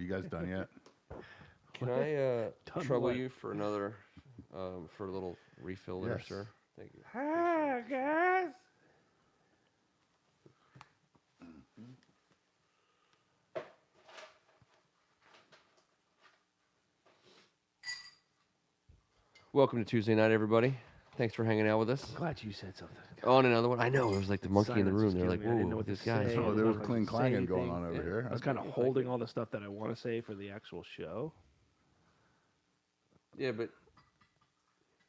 you guys done yet? Can I trouble you for another, for a little refill there, Yes. sir? Thank you. Hi, guys. Welcome to Tuesday night, everybody. Thanks for hanging out with us. I'm glad you said something. On another one. I know, it was like the monkey in the Silence room. was They're like, killing me. I didn't know whoa, what to this guy. say. Oh, I there didn't was know if I clean could say clanging going anything. on over Yeah. here. I was kind of holding all the stuff that I want to say for the actual show. Yeah, but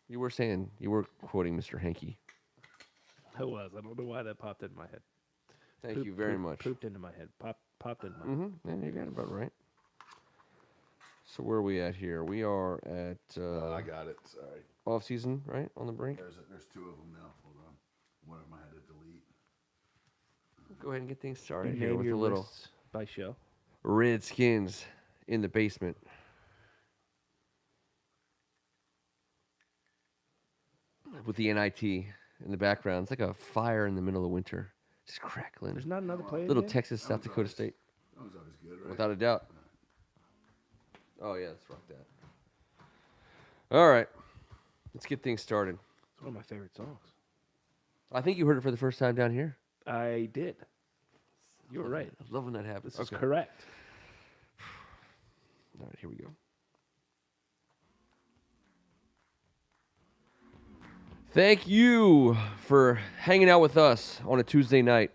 you were quoting Mr. Hankey. I was. I don't know why that popped into my head. Thank you very much. Pooped into my head. Popped into my head. Mm-hmm. Yeah, you got it about right. So where are we at here? We are at I got it. Sorry. off-season, right? On the brink? There's two of them now. Hold on. One of them I had to delete. Go ahead and get things You started here name with your a little lists by show. Redskins in the basement. With the NIT in the background. It's like a fire in the middle of winter. Just crackling. There's not another play. Little in there? Texas, South Dakota State. That was always good, right? Without a doubt. Oh, yeah, let's rock that. All right. Let's get things started. It's one of my favorite songs. I think you heard it for the first time down here. I did. You were right. I love when that happens. This is correct. All right, here we go. Thank you for hanging out with us on a Tuesday night.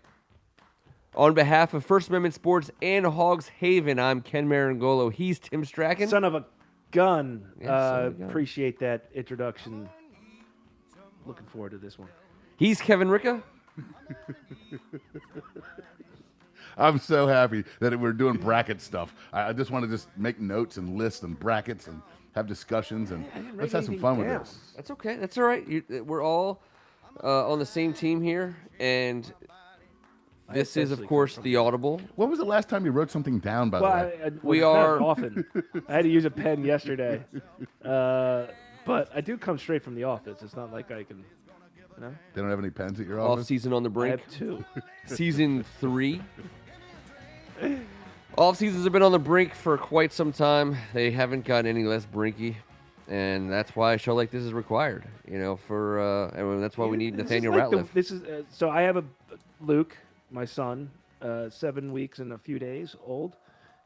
On behalf of First Amendment Sports and Hogs Haven, I'm Ken Marangolo. He's Tim Strachan. Son of a gun. Yeah, son of a gun. Appreciate that introduction. Looking forward to this one. He's Kevin Ricka. I'm so happy that we're doing bracket stuff. I just want to just make notes and lists and brackets and have discussions and let's have some fun with this. That's okay. That's all right. We're all on the same team here, and this is, of course, the Audible. When was the last time you wrote something down, by the way? We not are- often. I had to use a pen yesterday, but I do come straight from the office. It's not like I can, you know. They don't have any pens at your office? Off-season on the I brink. have two. Season 3. Off-seasons have been on the brink for quite some time. They haven't gotten any less brinky, and that's why a show like this is required. You know, and that's why we need This is Nathaniel like Ratliff. this is so. I have a Luke, my son, 7 weeks and a few days old.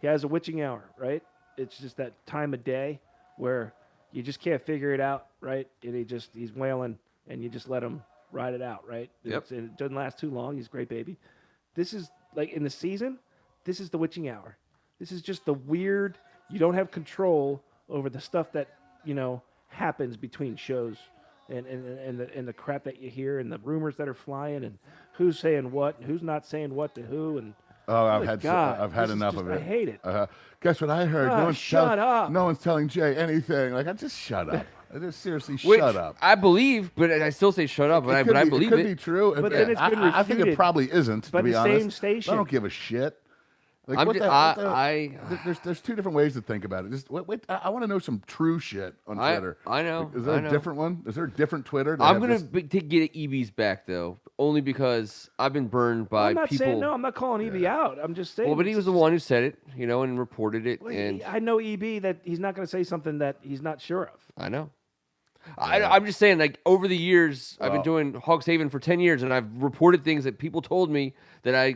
He has a witching hour, right? It's just that time of day where you just can't figure it out, right? And he's wailing, and you just let him ride it out, right? Yep. It doesn't last too long. He's a great baby. This is like in the season. This is the witching hour. This is just the weird. You don't have control over the stuff that happens between shows, and the crap that you hear, and the rumors that are flying, and who's saying what, and who's not saying what to who, and I've good had God, I've had this is enough just- of it. I hate it. Guess what I heard? Shut up. No one's telling Jay anything. Like, I just shut up. I just seriously Which shut up. I believe, but I still say shut up. But I believe it could it. be true. But then it's been I think it refuted probably isn't. by to be the honest, same station. I don't give a shit. Like, I'm what just, the- what the- I there's two different ways to think about it. Just wait, I want to know some true shit on Twitter. I know. Like, is there I a know. different one? Is there a different Twitter? that I'm have gonna just- get EB's back though, only because I've been burned by I'm not people. saying no. I'm not calling EB out. I'm just saying. Well, but he it's was the one who said it, and reported it, Well, and I know EB that he's not going to say something that he's not sure of. I know. I'm just saying, like, over the years, I've been Well- doing Hogs Haven for 10 years, and I've reported things that people told me that I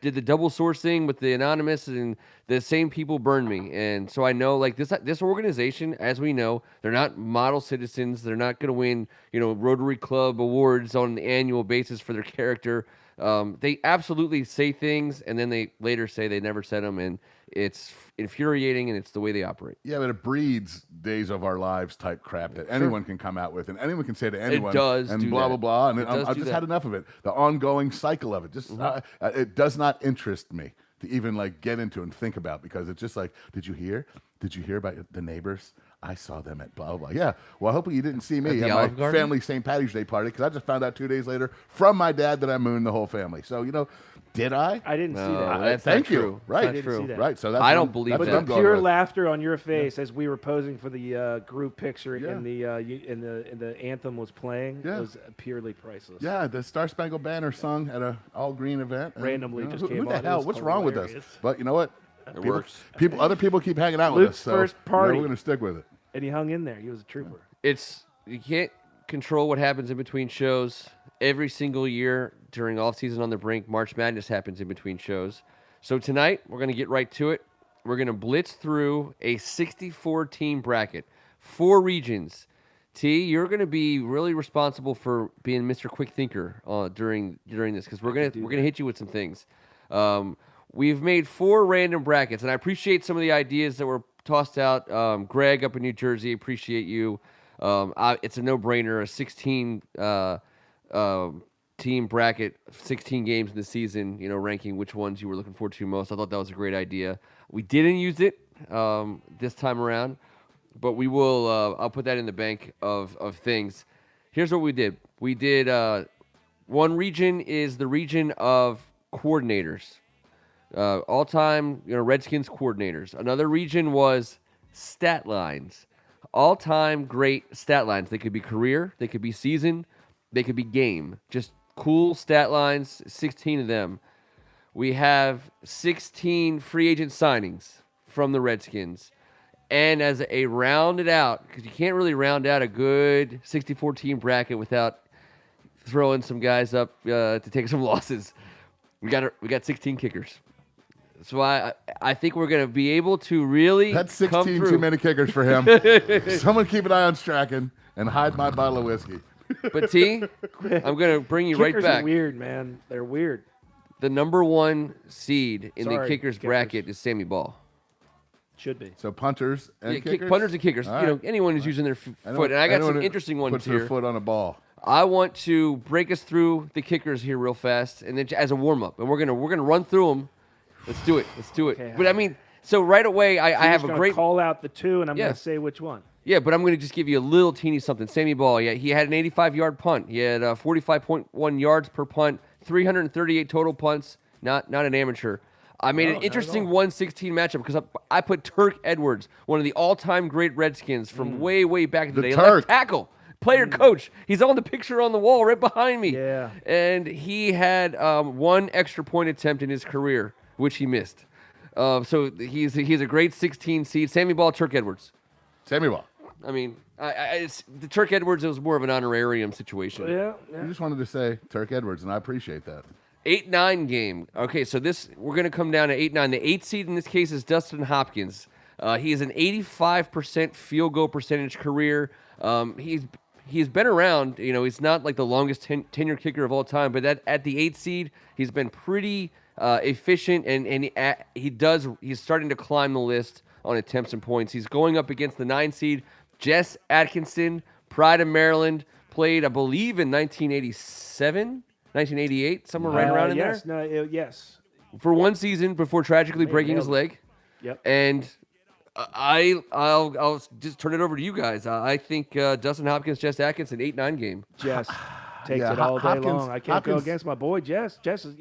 did the double source thing with the anonymous, and the same people burned me. And so I know, like, this organization, as we know, they're not model citizens. They're not going to win, Rotary Club awards on an annual basis for their character. They absolutely say things, and then they later say they never said them, and it's infuriating, and it's the way they operate. Yeah, but it breeds days of our lives type crap that anyone can come out with, and anyone can say to anyone, does and do blah that. blah blah. And It does I've do just that. had enough of it. The ongoing cycle of it. Just it does not interest me to even like get into and think about, because it's just like, did you hear? Did you hear about the neighbors? I saw them at blah, blah, blah. Yeah, well, hopefully you didn't see me the at Olive my Garden? family St. Patty's Day party, because I just found out 2 days later from my dad that I mooned the whole family. So, did I? I didn't see No, that. that's Thank not you. true. Right. That's I didn't true. see that. Right, so that's I what don't I'm- believe that's what that. I'm going Pure with. laughter on your face as we were posing for the group picture Yeah. and the anthem was playing. Yeah. It was purely priceless. Yeah, the Star Spangled Banner sung at a all green event. And, Randomly just who came the on. It hell? was What's wrong with us? hilarious. But you know what? works. Other people keep hanging out with us, Luke's so first party. we're going to stick with it. And he hung in there. He was a trooper. You can't control what happens in between shows. Every single year during off-season on the Brink, March Madness happens in between shows. So tonight, we're going to get right to it. We're going to blitz through a 64-team bracket, 4 regions. T, you're going to be really responsible for being Mr. Quick Thinker during this, because we're going to hit you with some things. We've made 4 random brackets, and I appreciate some of the ideas that were tossed out. Greg up in New Jersey, appreciate you. It's a no-brainer, a 16 team bracket, 16 games in the season, ranking which ones you were looking forward to most. I thought that was a great idea. We didn't use it this time around, but we will. I'll put that in the bank of things. Here's what we did. We did one region is the region of coordinators, all-time Redskins coordinators. Another region was stat lines, all-time great stat lines. They could be career, they could be season, they could be game. Just cool stat lines, 16 of them. We have 16 free agent signings from the Redskins. And as a rounded out, because you can't really round out a good 64-team bracket without throwing some guys up to take some losses, we got 16 kickers. So I think we're going to be able to really That's come 16 through. too many kickers for him. Someone keep an eye on Strachan and hide my bottle of whiskey. But T, I'm going to bring you right Kickers back. are weird, man. They're weird. The number 1 seed in the Sorry, kickers bracket is Sammy Ball. Should be. So punters and kickers? Punters and kickers. All right. Anyone who's using their foot. And I got some interesting ones puts here. their foot on a ball. I want to break us through the kickers here real fast, and then as a warm up, and we're gonna run through them. Let's do it. Okay. But I mean, so right away, I have a great call out the 2, and I'm Yeah. gonna say which one. Yeah, but I'm going to just give you a little teeny something. Sammy Ball, yeah, he had an 85-yard punt. He had 45.1 yards per punt, 338 total punts. Not an amateur. I made an interesting 1-16 matchup because I put Turk Edwards, one of the all-time great Redskins from way back in the day. Turk. Left tackle, player coach. He's on the picture on the wall right behind me. Yeah. And he had 1 extra point attempt in his career, which he missed. So he's a great 16 seed. Sammy Ball, Turk Edwards. Sammy Ball. I mean, the Turk Edwards, it was more of an honorarium situation. Yeah. I just wanted to say Turk Edwards, and I appreciate that. 8-9 game. Okay, so we're going to come down to 8-9. The 8th seed in this case is Dustin Hopkins. He has an 85% field goal percentage career. He's been around. He's not like the longest tenure kicker of all time, but at the 8th seed, he's been pretty efficient, and he's starting to climb the list on attempts and points. He's going up against the 9 seed, Jess Atkinson, Pride of Maryland, played, I believe, in 1987, 1988, somewhere right around in there. Yes. For 1 season before tragically breaking his leg. Yep. And I'll just turn it over to you guys. I think Dustin Hopkins, Jess Atkinson, 8-9 game. Jess takes Yeah, it all day Hopkins- long. I can't go Hopkins- against my boy Jess. Jess is,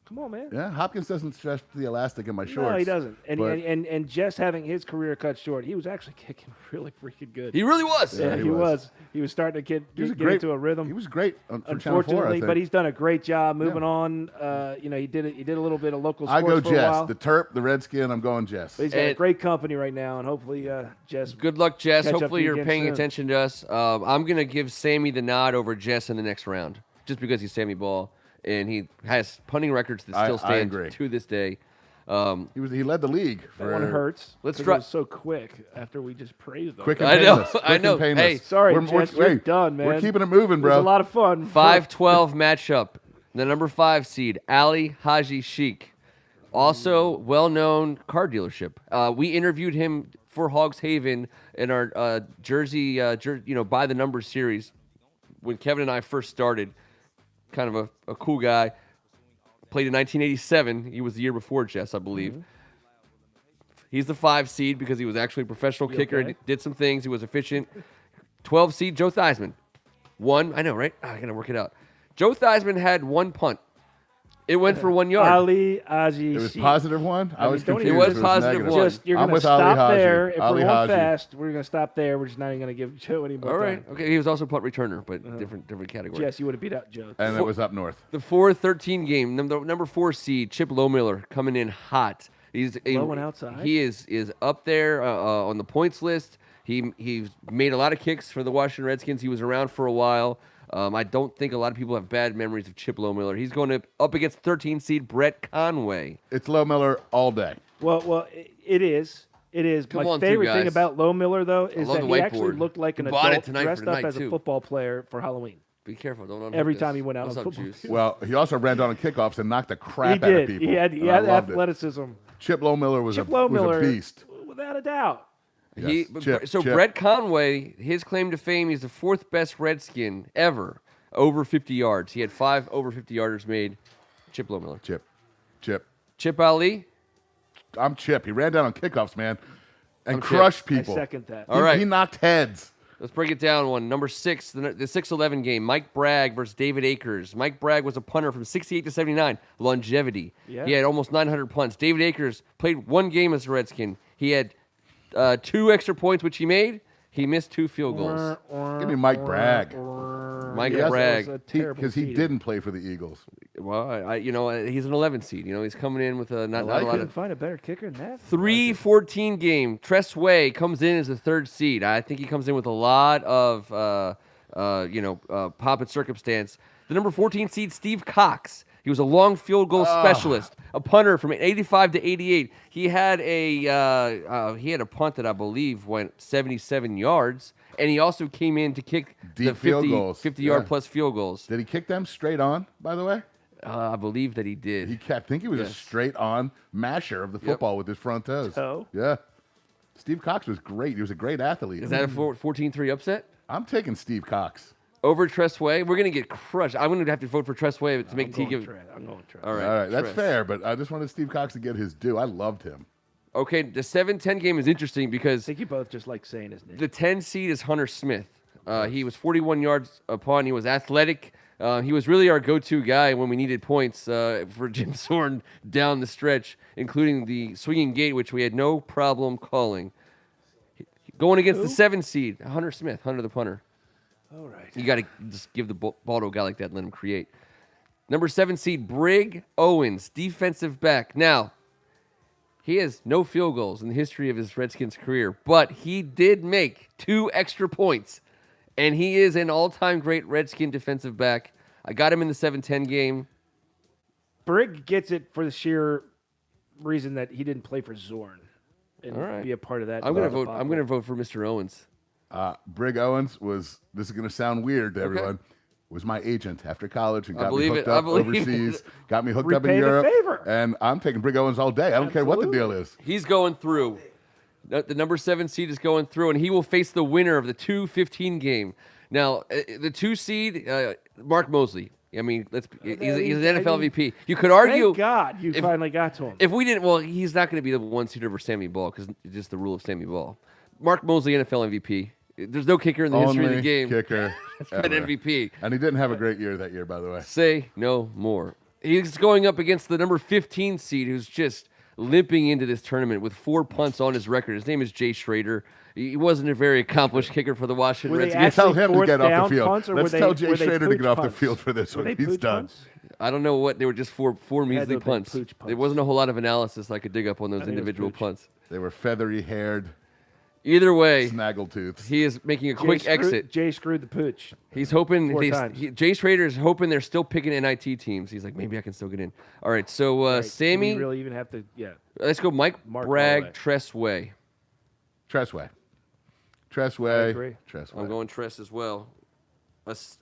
come on, man. Yeah, Hopkins doesn't stretch the elastic in my shorts. No, he doesn't. And, but- and Jess having his career cut short, he was actually kicking really freaking good. He really was. Yeah, he he was. was. He was starting to get into a rhythm. He was great for Channel 4, I Unfortunately, think. but he's done a great job moving on. He did a little bit of local I sports go for a Jess. while. The Terp, the Redskin, I'm going Jess. But he's got And- great company right now, and hopefully Jess. Good luck, Jess. Catch up Hopefully to you you're again paying soon. attention to us. I'm going to give Sammy the nod over Jess in the next round, just because he's Sammy Ball, and he has punting records that still I stand agree. to this day. He led the league. That one hurts. Let's 'cause try- it was so quick after we just praised them. Quick and I know, painless. I Quick know. and painless. Hey, Sorry, We're- Jess, we're- you're done, man. We're keeping it moving, It bro. was a lot of fun. 5-12 matchup. The number 5 seed, Ali Haji-Sheik. Also well-known car dealership. We interviewed him for Hogs Haven in our Jersey, by the numbers series when Kevin and I first started. Kind of a cool guy. Played in 1987. He was the year before Jess, I believe. Mm-hmm. He's the 5 seed because he was actually a professional kicker. okay? And did some things. He was efficient. 12 seed, Joe Theismann. 1. I know, right? I got to work it out. Joe Theismann had 1 punt. It went for 1 yard. Ali Aji. It was positive one? I was don't confused. even- It was positive negative. one. Just you're I'm gonna with Ali stop Haji. there. If Ali we're going Haji. fast, we're gonna stop there. We're just not even gonna give Joe any more All right. time. Okay. He was also a punt returner, but different category. Jess, you would have beat out Joe. And it was up north. The 4-13 game, number 4 seed, Chip Lowmiller coming in hot. He's Blowing outside? He is up there on the points list. He's made a lot of kicks for the Washington Redskins. He was around for a while. I don't think a lot of people have bad memories of Chip Lohmiller. He's going up against 13 seed Brett Conway. It's Lohmiller all day. Well, it is. It is. Come My on, favorite thing guys. about Lohmiller, though, is love that the he actually whiteboard. looked like an You bought it adult tonight for dressed up tonight, as a too. football player for Halloween. Be careful. Don't unhook Every this. time he went out What's on up, football Juice? field. Well, he also ran down on kickoffs and knocked the He crap out of did. people. He had and I loved it. athleticism. Chip Lohmiller was Chip was a Lohmiller, beast. without a doubt. Yes. Chip. Brett Conway, his claim to fame, he's the fourth best Redskin ever, over 50 yards. He had 5 over 50 yarders made. Chip Lohmiller. Chip. Ali. I'm Chip. He ran down on kickoffs, man, and I'm Chip. crushed I people. second that. All right. He knocked heads. Let's break it down one. Number 6, the 6-11 game. Mike Bragg versus David Akers. Mike Bragg was a punter from 68 to 79. Longevity. Yeah. He had almost 900 punts. David Akers played 1 game as a Redskin. He had 2 extra points, which he made. He missed 2 field goals. Give me Mike Bragg. Mike Yes, Bragg. that was a terrible Because he seeding. didn't play for the Eagles. Well, he's an 11 seed. He's coming in with not a like lot Couldn't of. find a better kicker than that. 3-14 game. Tress Way comes in as the 3rd seed. I think he comes in with a lot of pomp and circumstance. The number 14 seed, Steve Cox. He was a long field goal specialist, a punter from 85 to 88. He had a punt that I believe went 77 yards, and he also came in to kick Deep the field goals. 50-yard Yeah. plus field goals. Did he kick them straight on, by the way? I believe that he did. I think he was a Yes. straight on masher of the football with his front toes. Toe? Yeah. Steve Cox was great. He was a great athlete. Is that a 14-3 upset? I'm taking Steve Cox. Over Tress Way? We're going to get crushed. I'm going to have to vote for Tress Way to make I'm T going give. Trent. I'm going Trent. All right. All right, that's Tress. fair, but I just wanted Steve Cox to get his due. I loved him. Okay, the 7-10 game is interesting I because think you both just like saying his name. the 10 seed is Hunter Smith. He was 41 yards upon. He was athletic. He was really our go-to guy when we needed points for Jim Zorn down the stretch, including the swinging gate, which we had no problem calling. Going against the 7 seed, Hunter Smith, Hunter the punter. All right. You got to just give the ball to a guy like that and let him create. Number 7 seed, Brig Owens, defensive back. Now, he has no field goals in the history of his Redskins career, but he did make 2 extra points, and he is an all-time great Redskin defensive back. I got him in the 7-10 game. Brigg gets it for the sheer reason that he didn't play for Zorn and All right. be a part of that. I'm going to vote. debacle. I'm going to vote for Mr. Owens. Brig Owens was, this is going to sound weird to everyone, was my agent after college and got me believe hooked it. I up believe overseas, it. got me hooked up in Repay the Europe. favor. And I'm taking Brig Owens all day. I don't care what the deal is. He's going through. The number 7 seed is going through, and he will face the winner of the 2-15 game. Now, the 2 seed, Mark Mosley. I mean, he's an NFL MVP. You could argue. Thank God you if- finally got to him. If we didn't, well, he's not going to be the 1 seed over Sammy Ball because it's just the rule of Sammy Ball. Mark Mosley, NFL MVP. There's no kicker in the history of the Only game. kicker An ever. MVP. And he didn't have a great year that year, by the way. Say no more. He's going up against the number 15 seed who's just limping into this tournament with 4 punts on his record. His name is Jay Schrader. He wasn't a very accomplished kicker for the Washington Were they Redskins. Tell actually him to fourth get off down the field. punts, or Let's were tell they- Jay were they Schrader to get pooch off the punts? field for this Were one. they He's pooch done. punts? I don't know what they were, just four measly to have been punts. pooch punts. There wasn't a whole lot of analysis I could dig up on those think it was individual pooch. punts. They were feathery haired, Either way, snaggletooths. he is making a quick exit. Jay screwed the pooch. He's hoping. 4 times. Jay Schrader is hoping they're still picking NIT teams. He's like, maybe I can still get in. All right, so Right. Do Sammy, we really even have to? Yeah. let's go. Mike Mark Bragg, Holloway. Tress Way. Tressway. I agree. Tressway. I'm going Tress as well.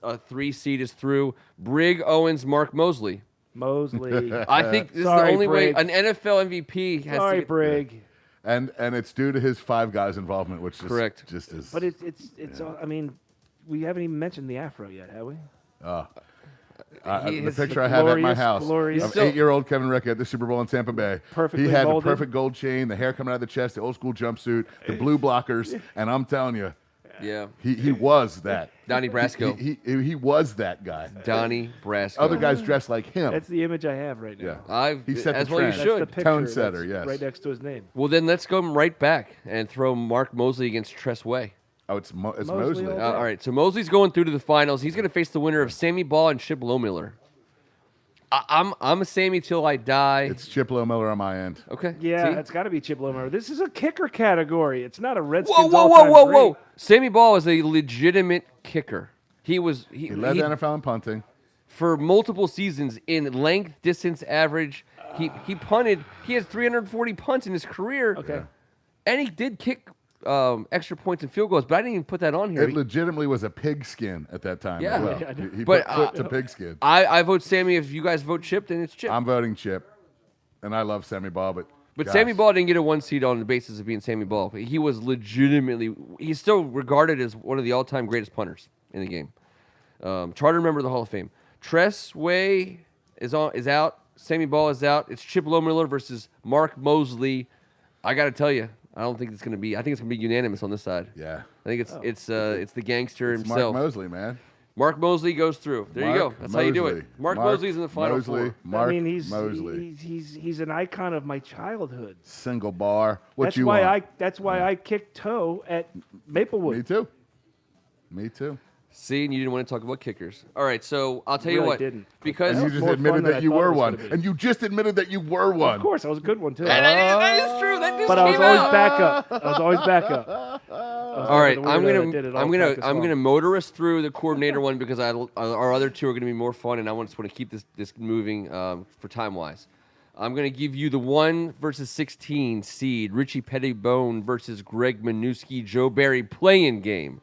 A 3 seed is through. Brig Owens, Mark Mosley. Mosley. I think this is the Sorry, only Brig. way an NFL MVP has Sorry, to get. Brig. And it's due to his 5 guys involvement, which just, Correct. just is. But it's. I mean, we haven't even mentioned the afro yet, have we? He the is picture I have at my glorious, house glorious- of Still- 8-year-old Kevin Rickey at the Super Bowl in Tampa Bay. Perfectly he had molded. the perfect gold chain, the hair coming out of the chest, the old school jumpsuit, the blue blockers, and I'm telling you, Yeah, he was that. Donnie Brasco. He was that guy. Donnie Brasco. Other guys dressed like him. That's the image I have right now. Yeah. He set as the well you trend. That's the should. picture Tone that's setter, yes. right next to his name. Well, then let's go right back and throw Mark Mosley against Tress Way. Oh, it's Mosley Mosley. all day. All right, so Mosley's going through to the finals. He's going to face the winner of Sammy Ball and Chip Lohmiller. I'm a Sammy till I die. It's Chiplo Miller on my end. Okay. Yeah, See? it's got to be Chip Lomer. This is a kicker category. It's not a Redskins Whoa, whoa, all-time whoa, whoa, great. whoa! Sammy Ball is a legitimate kicker. He was He led the NFL in punting. for multiple seasons in length, distance, average. He punted. He has 340 punts in his career. Okay. And he did kick extra points and field goals, but I didn't even put that on here. It legitimately was a pigskin at that time Yeah. as well. Yeah, I know. He But, put foot to pigskin. I vote Sammy. If you guys vote Chip, then it's Chip. I'm voting Chip, and I love Sammy Ball, but But gosh, Sammy Ball didn't get a 1 seed on the basis of being Sammy Ball. He was legitimately. He's still regarded as one of the all-time greatest punters in the game. Charter member of the Hall of Fame. Tressway is out. Sammy Ball is out. It's Chip Lohmiller versus Mark Mosley. I got to tell you, I don't think it's going to be. I think it's going to be unanimous on this side. Yeah, I think it's the gangster it's himself. Mark Mosley, man. Mark Mosley goes through. There you go. Mark That's how you do it. Mosley. Mark Mosley's in the final Mosley, four. Mark I mean, he's Mosley. he's an icon of my childhood. Single bar. What That's you why want? that's why I kicked toe at Maplewood. Me too. Me too. See, and you didn't want to talk about kickers. All right, so I'll tell you Really what. didn't. Because And you That's just more admitted fun than that I you thought it were was one. gonna be. And you just admitted that you were one. Of course, I was a good one too. that is true. That just But I was came always out. back up. I was always back up. All right, I'm gonna motor us through the coordinator one because our other two are gonna be more fun, and I just want to keep this moving for time wise. I'm gonna give you the 1 versus 16 seed Richie Petitbon versus Greg Minuski Joe Barry play-in game.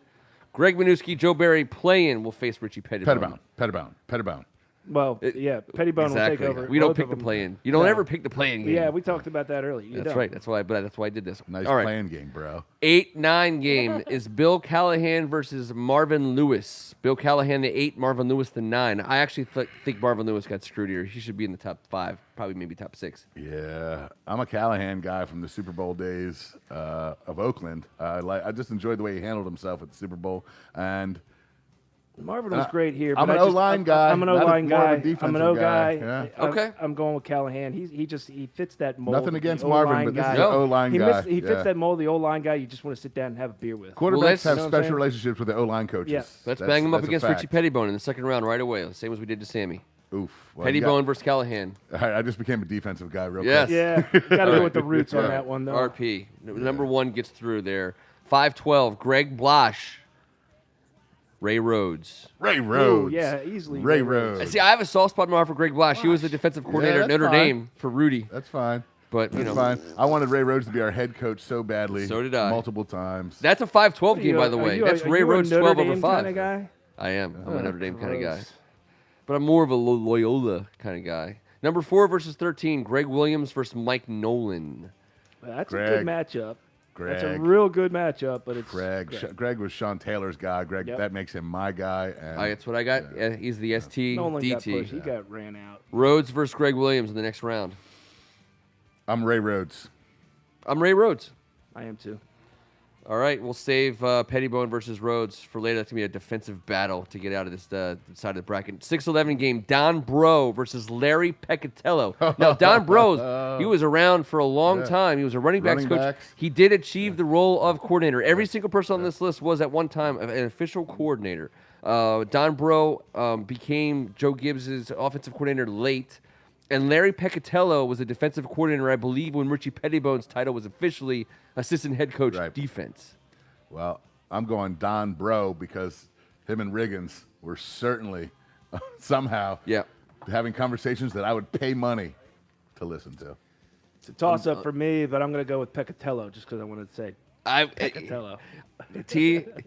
Greg Minuski Joe Barry play-in will face Richie Petitbon. Petitbon. Well, yeah, Pettibone Exactly. will take over. We don't both pick of the them. play-in. You don't No. ever pick the play-in game. Yeah, we talked about that earlier. You That's don't. right. That's why I did this. Nice All right. playing game, bro. 8-9 game is Bill Callahan versus Marvin Lewis. Bill Callahan the 8, Marvin Lewis the 9. I actually think Marvin Lewis got screwed here. He should be in the top 5, probably maybe top 6. Yeah, I'm a Callahan guy from the Super Bowl days of Oakland. I just enjoyed the way he handled himself at the Super Bowl, and Marvin was great here. I'm but an I just- O-line guy, I'm an not a- O-line more of a guy. I'm an defensive O guy. guy. Yeah. Okay. I'm going with Callahan. He fits that mold. nothing of the against O-line Marvin, but this guy. is an O-line guy. He fits Yeah. that mold of the O-line guy. You just want to sit down and have a beer with. Quarterbacks let's- have you know what I'm special saying? relationships with the O-line coaches. Yeah. Let's That's- bang him up that's a against Richie fact. Petitbon in the second round right away, the same as we did to Sammy. Oof. Well, you Petitbon versus Callahan. I just became a defensive guy real Yes. quick. Yeah, got to go with the roots on Yeah. that one though. RP. Number 1 gets through there. 5-12, Greg Blash. Ray Rhodes. Ray Ooh, Rhodes. yeah, easily. Ray Rhodes. See, I have a soft spot in my heart for Greg Blash. He was the defensive coordinator at that's Notre fine. Dame for Rudy. That's fine. But, That's fine. I wanted Ray Rhodes to be our head coach so badly. So did I. Multiple times. That's a 5-12 game, by the Are way. you That's are Ray you a Rhodes Notre 12 over Dame 5. Kind of guy? I am. I'm a Notre Dame kind of guy. gross. But I'm more of a Loyola kind of guy. Number 4 versus 13, Greg Williams versus Mike Nolan. Well, that's a Greg. good matchup. That's a Greg. real good matchup, but it's Greg. Greg was Sean Taylor's guy. Greg, Yep. that makes him my guy. And That's what I got. Yeah, he's the ST, Nolan got DT. pushed. He got ran out. Rhodes versus Greg Williams in the next round. I'm Ray Rhodes. I'm Ray Rhodes. I am too. All right, we'll save Petitbon versus Rhodes for later. That's going to be a defensive battle to get out of this side of the bracket. 6-11 game, Don Bro versus Larry Peccatello. Now, Don Bro, he was around for a long time. He was a running backs Running coach. backs. He did achieve the role of coordinator. Every single person on this list was at one time an official coordinator. Don Bro became Joe Gibbs' offensive coordinator late. And Larry Peccatello was a defensive coordinator, I believe, when Richie Petitbon's title was officially assistant head coach Right. defense. Well, I'm going Don Bro because him and Riggins were certainly somehow Yeah. having conversations that I would pay money to listen to. It's a toss up for me, but I'm going to go with Peccatello just because I wanted to say Peccatello.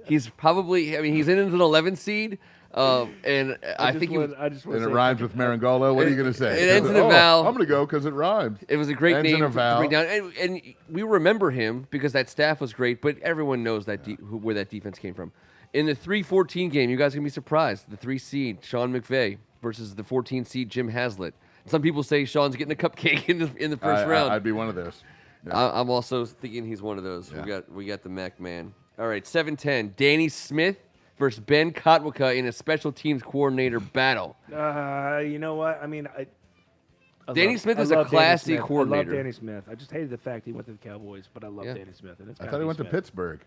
He's probably, I mean, he's in as an 11 seed, and I think he was, I just want And to it say rhymes with Marangolo. What are you going to say? it ends in a Oh, vowel. I'm going to go because it rhymes. it was a great Ends in name a to vowel. bring down. And we remember him because that staff was great, but everyone knows that where that defense came from. In the 3-14 game, you guys are going to be surprised. The 3 seed, Sean McVay, versus the 14 seed, Jim Haslett. Some people say Sean's getting a cupcake in the first round. I'd be one of those. Yeah. I'm also thinking he's one of those. Yeah. We got the Mac man. All right, 7-10. Danny Smith versus Ben Kotwicka in a special teams coordinator battle. You know what? I mean, Danny Smith is a love Danny classy Smith. coordinator. I love Danny Smith. I just hated the fact he went to the Cowboys, but I love Yeah. Danny Smith. And it's I gotta thought he be went to Smith. Pittsburgh.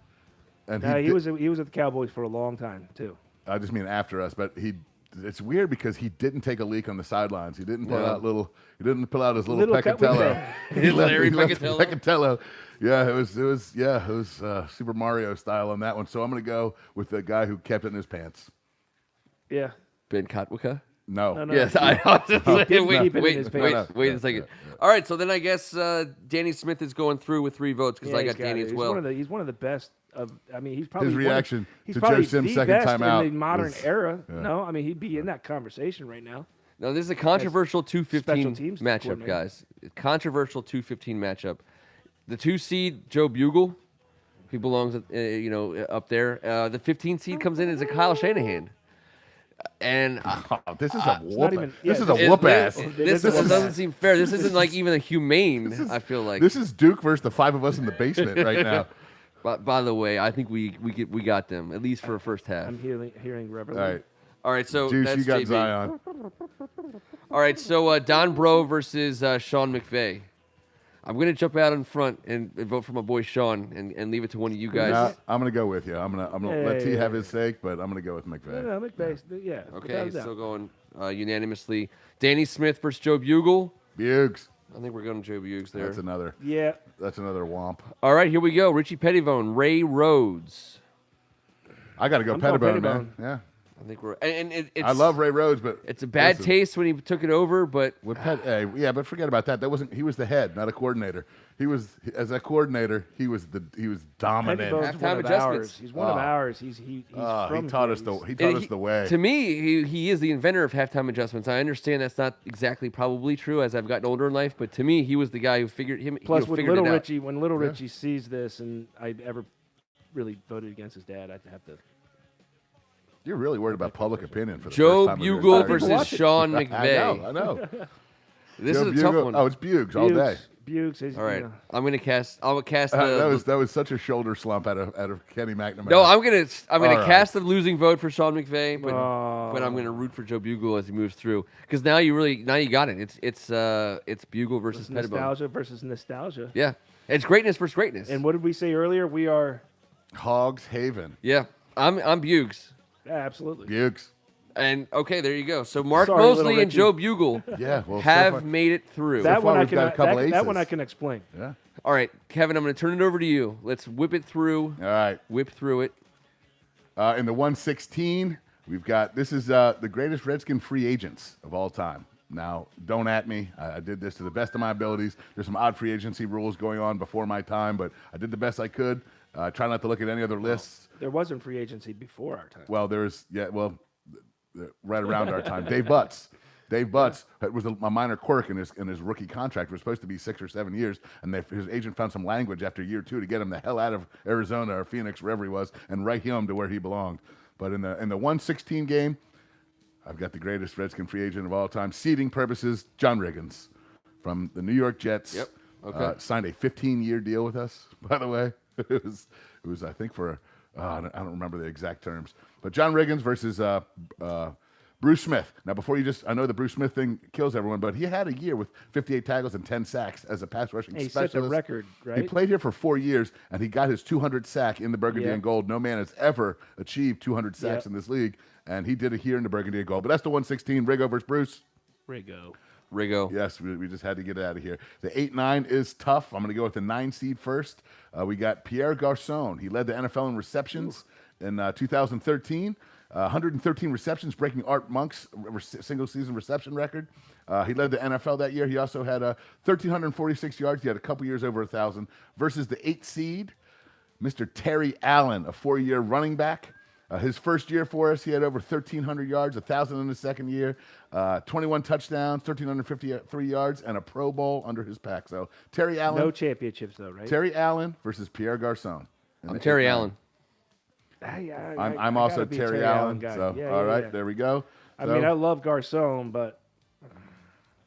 And He did- was at the Cowboys for a long time too. I just mean after us, but he it's weird because he didn't take a leak on the sidelines. He didn't pull No. out little. He didn't pull out his little Little cut with Peccatello. His Larry left Peccatello. Peccatello. Yeah, it was Super Mario style on that one. So I'm gonna go with the guy who kept it in his pants. Yeah. Ben Kotwicka. No. No. Yes, I was just saying, didn't wait, keep it in wait, his wait, pants. wait a second. All right, so then I guess Danny Smith is going through with 3 votes because Yeah, I he's got Danny it. as He's well. He's one of the best of. I mean, he's probably His reaction he's to probably Joe Sim's the second best time out in the modern was- era. No, I mean he'd be in that conversation right now. Now, this is a controversial special 215 teams matchup, coordinator. guys. Controversial 215 matchup. The 2 seed, Joe Bugle, he belongs, up there. The 15 seed comes in as a Kyle Shanahan. And Oh, this is a whoop. even- This yeah, is a it- whoop ass. This is- doesn't seem fair. This isn't like even a humane, I feel like. This is Duke versus the 5 of us in the basement right now. By the way, I think we got them, at least for a first half. I'm hearing All reverently. right, All right, so Juice, that's you got JB. Zion. All right, so Don Bro versus Sean McVay. I'm going to jump out in front and vote for my boy Sean and leave it to one of you guys. Nah, I'm gonna go with you. I'm gonna let T Hey. have his sake, but I'm gonna go with McVay. No, McVay. Yeah. without Okay, a doubt. still going unanimously. Danny Smith versus Joe Bugle. Bugs. I think we're going Joe Bugs there. That's another Yeah. womp. All right, here we go. Richie Petitbon, Ray Rhodes. I gotta go I'm going Petitbon, man. Petitbon. Yeah, I think we're and it's I love Ray Rhodes, but it's a bad listen, taste when he took it over, but With yeah, but forget about that. That wasn't. He was the head, not a coordinator. He was as a coordinator. He was dominant. Petitbon's Halftime one of adjustments. ours. He's one of ours. He's He from taught here. us the He's- he taught And us the way. To me, he is the inventor of halftime adjustments. I understand that's not exactly probably true as I've gotten older in life, but to me, he was the guy who figured him. Plus, with figured little it out. Richie, when little Richie sees this, and I ever really voted against his dad, I'd have to. You're really worried about public opinion for the Joe first time of your Bugle entire versus life. watch it. Sean I McVay. know. This Joe is a tough Bugle- one. Oh, it's Bugs all day. Bukes. All right, I'm gonna cast. I'll cast the. That was such a shoulder slump out of Kenny McNamara. no, I'm gonna All right. cast the losing vote for Sean McVay, but Oh. I'm gonna root for Joe Bugle as he moves through because now you got it. It's Bugle versus Petitbon. Nostalgia versus nostalgia. Yeah, it's greatness versus greatness. And what did we say earlier? We are Hogs Haven. yeah, I'm Bugs. absolutely. Bugs. And okay, there you go. So Mark Sorry, little Mosley and Richie. Joe Bugle Yeah, well, so have far- made it through. That far one I we've can. got a couple That one aces. I can explain. Yeah. All right, Kevin, I'm going to turn it over to you. Let's whip it through. All right. Whip through it. In the 116, we've got this is the greatest Redskin free agents of all time. Now, don't at me. I did this to the best of my abilities. There's some odd free agency rules going on before my time, but I did the best I could. Try not to look at any other lists. There wasn't free agency before our time. Well, right around our time. Dave Butts. It was a minor quirk in his rookie contract. It was supposed to be 6 or 7 years, and his agent found some language after year 2 to get him the hell out of Arizona or Phoenix, wherever he was, and right him to where he belonged. But in the 116 game, I've got the greatest Redskin free agent of all time. Seeding purposes, John Riggins from the New York Jets. Yep. Okay. Signed a 15-year deal with us, by the way. It was I think for I don't remember the exact terms. But John Riggins versus Bruce Smith. Now, I know the Bruce Smith thing kills everyone, but he had a year with 58 tackles and 10 sacks as a pass rushing He specialist. set the record, right? He played here for 4 years, and he got his 200th sack in the Burgundy Yeah. and Gold. No man has ever achieved 200 sacks Yeah. in this league, and he did it here in the Burgundy and Gold. But that's the 116, Riggo versus Bruce. Rigo. Yes, we just had to get it out of here. The 8-9 is tough. I'm going to go with the 9 seed first. We got Pierre Garçon. He led the NFL in receptions in 2013. 113 receptions, breaking Art Monk's single-season reception record. He led the NFL that year. He also had 1,346 yards. He had a couple years over 1,000. Versus the 8 seed, Mr. Terry Allen, a 4-year running back. His first year for us, he had over 1,300 yards, 1,000 in his second year, 21 touchdowns, 1,353 yards, and a Pro Bowl under his pack. So Terry Allen. No championships though, right? Terry Allen versus Pierre Garçon. I'm Terry Allen. I'm also gotta be a Terry Allen. guy. So Yeah, all yeah, right, yeah. there we go. I So, mean, I love Garcon, but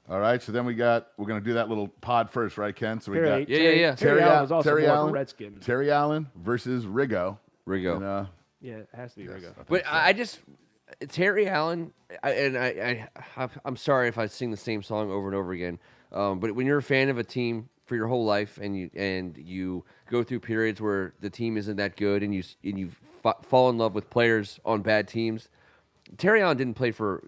all right, so then we're going to do that little pod first, right, Ken? So we got Yeah. Terry Allen was also Terry more of a Allen, Redskin. Terry Allen versus Riggo. Rigo. And, Yeah, it has to be Rigo. But I just Terry Allen, I'm sorry if I sing the same song over and over again. But when you're a fan of a team for your whole life and you go through periods where the team isn't that good and you fall in love with players on bad teams, Terry Allen didn't play for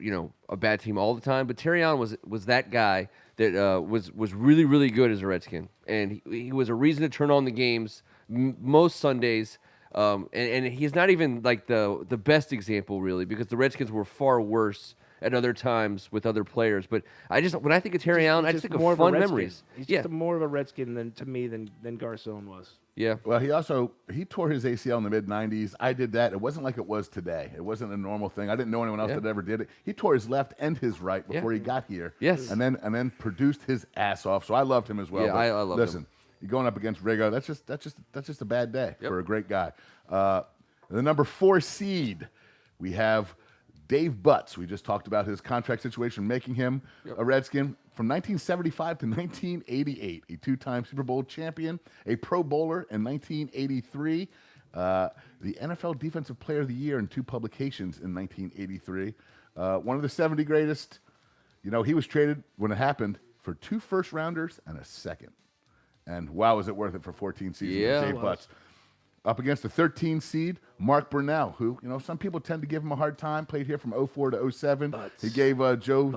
a bad team all the time, but Terry Allen was that guy that was really really good as a Redskin, and he was a reason to turn on the games most Sundays. And he's not even like the best example really, because the Redskins were far worse at other times with other players. But when I think of Terry Allen, I just think of fun memories. He's just more of a Redskin than Garcon was. Yeah. Well, he tore his ACL in the mid-'90s. I did that. It wasn't like it was today. It wasn't a normal thing. I didn't know anyone else that ever did it. He tore his left and his right before he got here. Yes. And then produced his ass off. So I loved him as well. Yeah, I love him. Listen, you're going up against Rigo. That's just a bad day for a great guy. The number 4 seed, we have Dave Butts. We just talked about his contract situation making him a Redskin. From 1975 to 1988, a 2-time Super Bowl champion, a Pro Bowler in 1983, the NFL Defensive Player of the Year in 2 publications in 1983, one of the 70 greatest. He was traded when it happened for 2 first-rounders and a second. And wow, was it worth it for 14 seasons with Dave Butts. Up against the 13 seed, Mark Burnell, who, some people tend to give him a hard time, played here from 04 to 07. He gave Joe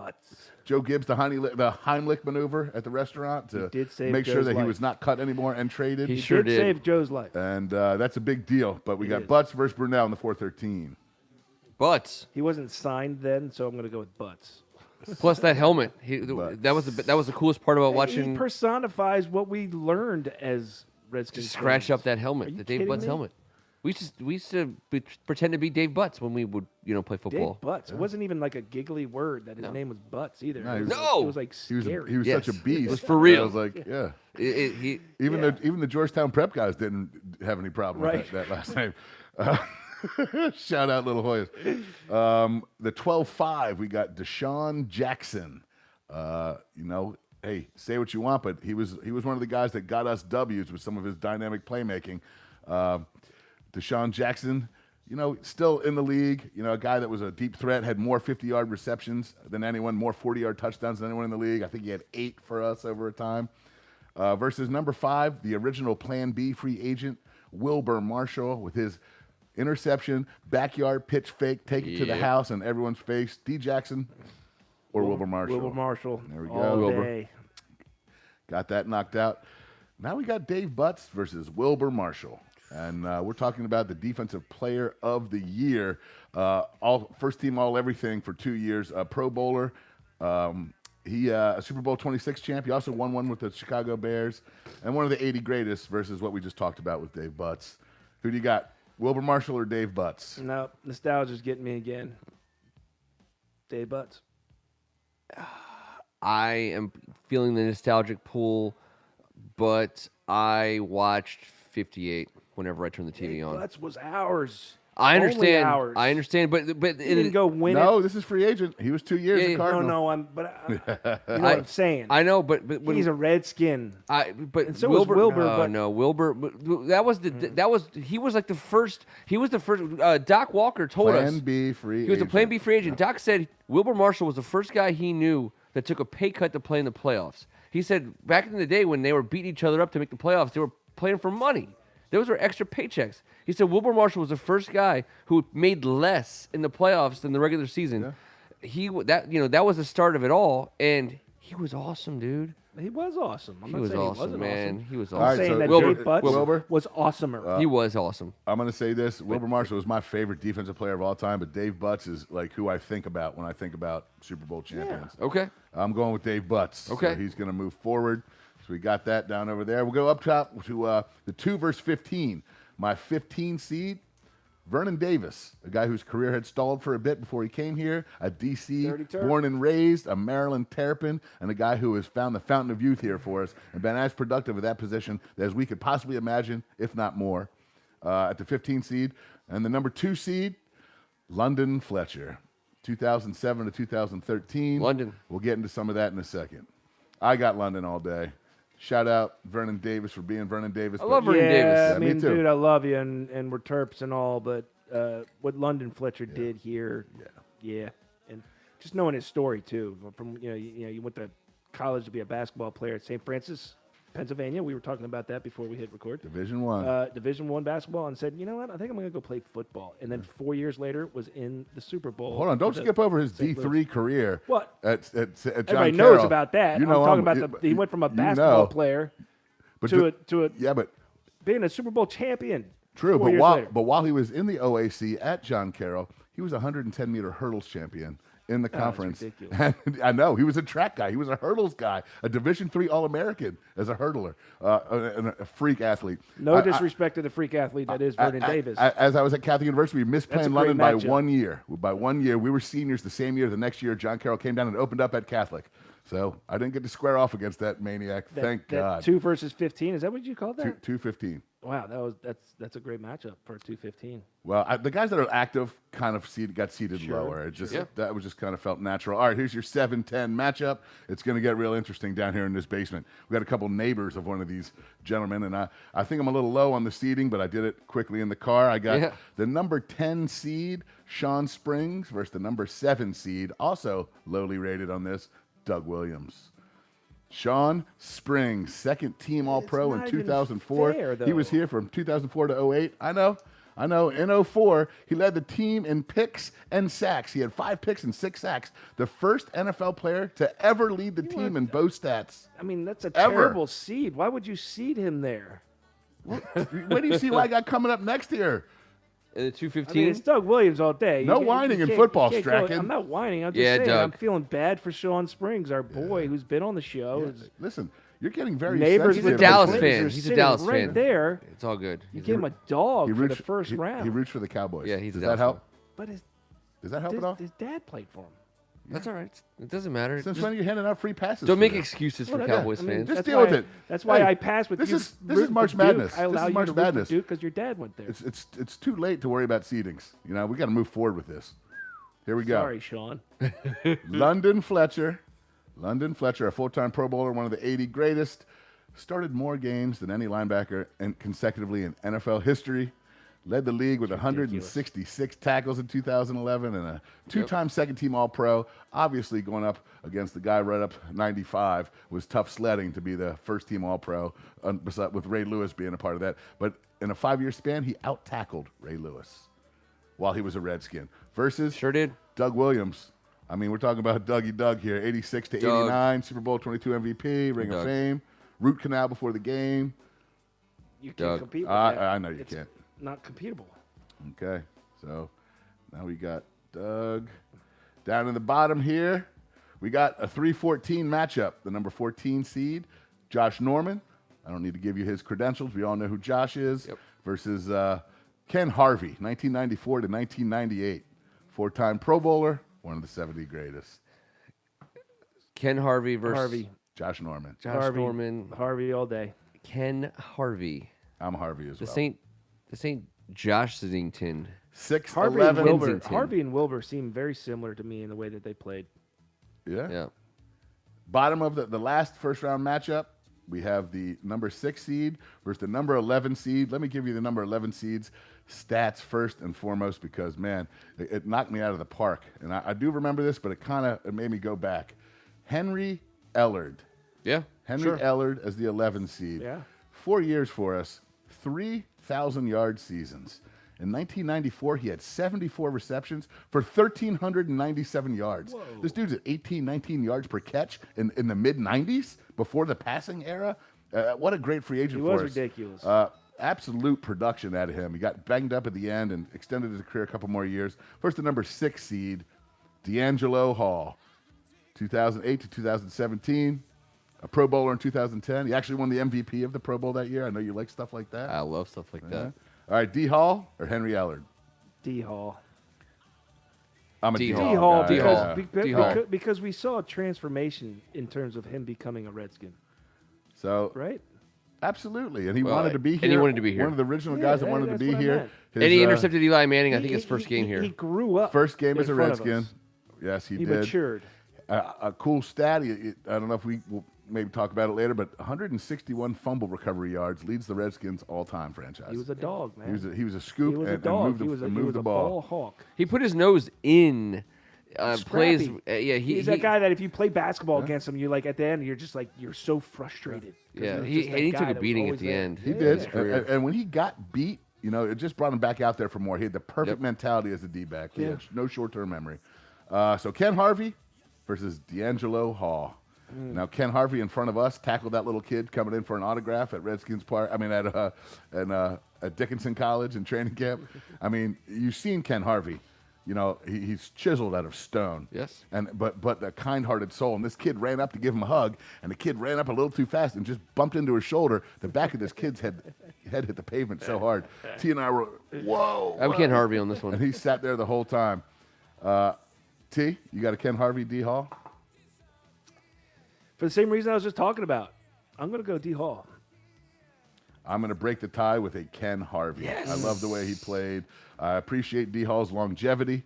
Gibbs the Heimlich maneuver at the restaurant to make sure that he was not cut anymore and traded. He sure did save Joe's life. And that's a big deal. But we got Butts versus Burnell in the 413. Butts. He wasn't signed then, so I'm going to go with Butts. Plus that helmet. That was the coolest part about watching. He personifies what we learned as Redskins. Just scratch up that helmet, the Dave Butts me? helmet. We used to pretend to be Dave Butts when we would play football. Dave Butts. It wasn't even like a giggly word that his name was Butts either. No, it was like scary. He was such a beast. It was for real. I was like, yeah. Even the Georgetown prep guys didn't have any problem with that last name. Shout out Little Hoyas. The 12-5, we got Deshaun Jackson. Hey, say what you want, but he was one of the guys that got us W's with some of his dynamic playmaking. Deshaun Jackson, still in the league. A guy that was a deep threat, had more 50-yard receptions than anyone, more 40-yard touchdowns than anyone in the league. I think he had 8 for us over a time. Versus number 5, the original Plan B free agent, Wilbur Marshall, with his interception, backyard pitch fake, take it to the house in everyone's face. D. Jackson or Wilbur Marshall? Wilbur Marshall. There we go. All day. Got that knocked out. Now we got Dave Butts versus Wilbur Marshall. And we're talking about the Defensive Player of the Year. First team all everything for 2 years. Pro Bowler. He a Super Bowl 26 champ. He also won one with the Chicago Bears. And one of the 80 greatest versus what we just talked about with Dave Butts. Who do you got? Wilbur Marshall or Dave Butts? No, nostalgia's getting me again. Dave Butts. I am feeling the nostalgic pull, but I watched 58 whenever I turned the TV on. Butts was ours. I understand. Ours. I understand, but He didn't go win it. No, this is free agent. He was 2 years at Cardinal. No, you know what I'm saying. I know, but when he's a Redskin. And so was Wilbur. Wilbur. He was like the first. He was the first. Doc Walker told us Plan B free agent. He was a Plan B free agent. Doc said Wilbur Marshall was the first guy he knew that took a pay cut to play in the playoffs. He said back in the day when they were beating each other up to make the playoffs, they were playing for money. Those were extra paychecks. He said Wilbur Marshall was the first guy who made less in the playoffs than the regular season. Yeah. That was the start of it all, and he was awesome, dude. He was awesome. He was awesome, man. He was awesome. I'm saying that Dave Butts was awesomer. He was awesome. I'm going to say this. Wilbur Marshall is my favorite defensive player of all time, but Dave Butts is like who I think about when I think about Super Bowl champions. Yeah. Okay. I'm going with Dave Butts. Okay. So he's going to move forward. So we got that down over there. We'll go up top to the 2 versus 15. My 15 seed, Vernon Davis, a guy whose career had stalled for a bit before he came here, a D.C. born and raised, a Maryland Terrapin, and a guy who has found the fountain of youth here for us and been as productive at that position as we could possibly imagine, if not more, at the 15 seed. And the number 2 seed, London Fletcher, 2007 to 2013. London. We'll get into some of that in a second. I got London all day. Shout out Vernon Davis for being Vernon Davis. I love Vernon Davis. I mean, me too. dude, I love you, and we're Terps and all, but what London Fletcher did here, and just knowing his story too. From you went to college to be a basketball player at St. Francis. Pennsylvania. We were talking about that before we hit record. Division One. Division One basketball, and said, you know what? I think I'm going to go play football. And then 4 years later, was in the Super Bowl. Hold on, don't skip over his St. D3 Louis. career. What? At John Everybody knows Carroll. about that. You know, I'm talking about he went from a basketball player to a yeah, but being a Super Bowl champion. true. 4 But years later. while he was in the OAC at John Carroll, he was a 110-meter hurdles champion in the conference. ridiculous. And I know he was a track guy. He was a hurdles guy, a Division III All-American as a hurdler, and a freak athlete. No disrespect to the freak athlete that is Vernon Davis. As I was at Catholic University, we missed That's playing a great London by matchup. 1 year. By 1 year, we were seniors the same year. The next year, John Carroll came down and opened up at Catholic. So I didn't get to square off against that maniac. Thank God. 2 versus 15. Is that what you called that? 215. Wow, that's a great matchup for 215. Well, the guys that are active kind of got seated lower. It just that was just kind of felt natural. All right, here's your 7-10 matchup. It's going to get real interesting down here in this basement. We got a couple neighbors of one of these gentlemen, and I think I'm a little low on the seating, but I did it quickly in the car. I got the number 10 seed, Sean Springs, versus the number 7 seed, also lowly rated on this, Doug Williams. Sean Springs, second team All-Pro in not even 2004. fair, He was here from 2004 to 08. I know. In 04, he led the team in picks and sacks. He had 5 picks and 6 sacks. The first NFL player to ever lead the team in both stats. I mean, that's a Ever. terrible seed. Why would you seed him there? What do you see what I got coming up next here? In the I 215. mean, it's Doug Williams all day. No whining in football, Strachan. I'm not whining. I'm just Yeah, saying. Doug. I'm feeling bad for Sean Springs, our boy who's been on the show. Listen, you're getting very Neighbors sensitive. with Dallas the fan. Clippers are He's a sitting Dallas right fan. there. It's all good. You gave him a dog for the first he round. roots for the Cowboys. Yeah, he's a Does Dallas that help? But Does that help at all? his dad played for him. That's all right. It doesn't matter. Since Just when are you handing out free passes? don't for make this? excuses for Well, Cowboys I mean, fans. Just that's deal why- with it. That's why Hey, I passed with this you. is rooting March for Duke. Madness. I allow This is you March to root for Madness. Duke because your dad went there. It's too late to worry about seedings. You know, we got to move forward with this. Here we go. Sorry, Sean. London Fletcher, a full-time Pro Bowler, one of the 80 greatest, started more games than any linebacker and consecutively in NFL history. Led the league with 166 tackles in 2011 and a 2-time second-team All-Pro. Obviously, going up against the guy right up 95 was tough sledding to be the first-team All-Pro, with Ray Lewis being a part of that. But in a 5-year span, he out-tackled Ray Lewis while he was a Redskin. Versus Sure did. Doug Williams. I mean, we're talking about Dougie Doug here. 86 to 89, Super Bowl 22 MVP, Ring of Fame, root canal before the game. You can't Doug. compete with that. I know you It's can't. not computable. Okay, so now we got Doug. Down in the bottom here, we got a 3-14 matchup. The number 14 seed, Josh Norman. I don't need to give you his credentials. We all know who Josh is. Versus Ken Harvey, 1994 to 1998. 4-time Pro Bowler, one of the 70 greatest. Ken Harvey versus Harvey. Josh Norman. Josh Norman. Harvey all day. Ken Harvey. I'm Harvey as The well. Saint Josh Sittington. 6'11". Harvey and Wilbur seem very similar to me in the way that they played. Yeah. Yeah. Bottom of the last first-round matchup, we have the number 6 seed versus the number 11 seed. Let me give you the number 11 seeds stats first and foremost because, man, it knocked me out of the park. And I do remember this, but it made me go back. Henry Ellard. Yeah. Henry Ellard as the 11 seed. Yeah. 4 years for us, 3,000-yard seasons. In 1994, he had 74 receptions for 1,397 yards. Whoa. This dude's at 18, 19 yards per catch in the mid-90s, before the passing era. What a great free agent He for us. was ridiculous. Absolute production out of him. He got banged up at the end and extended his career a couple more years. First, the number 6 seed, D'Angelo Hall, 2008 to 2017. A Pro Bowler in 2010. He actually won the MVP of the Pro Bowl that year. I know you like stuff like that. I love stuff like that. All right, D. Hall or Henry Ellard? D Hall. I'm a D. D. Hall. D Hall guy, because, yeah. because, D. Hall. because we saw a transformation in terms of him becoming a Redskin, So right? absolutely, and he Well, wanted to be and here. he wanted to be here. One of the original Yeah, guys that wanted to that's be what I here. meant. His, And he intercepted Eli Manning, I think, his first game here. He grew up. first game as in a front of Redskin. us. Yes, he He did. matured. A cool stat. I don't know if we will maybe talk about it later, but 161 fumble recovery yards leads the Redskins all-time franchise. He was a dog, man. He was a scoop He was a and dog. moved He was the a ball. ball hawk. He put his nose in plays. Scrappy. Yeah, He's that guy that if you play basketball against him, you're like at the end, you're just like you're so frustrated. 'Cause Yeah, you're he just that he guy took a that was beating at always the there. end. He in did. his career. And when he got beat, it just brought him back out there for more. He had the perfect Yep. mentality as a D-back. He Yeah. had no short-term memory. So Ken Harvey versus D'Angelo Hall. Now Ken Harvey in front of us tackled that little kid coming in for an autograph at Redskins Park. I mean at Dickinson College in training camp. I mean, you've seen Ken Harvey. He's chiseled out of stone. Yes. But a kind-hearted soul. And this kid ran up to give him a hug, and the kid ran up a little too fast and just bumped into his shoulder. The back of this kid's head hit the pavement so hard. T and I were, whoa. I'm Ken Harvey on this And one. he sat there the whole time. T, you got a Ken Harvey, D Hall? For the same reason I was just talking about. I'm gonna go D Hall. I'm going to break the tie with a Ken Harvey. Yes. I love the way he played. I appreciate D Hall's longevity,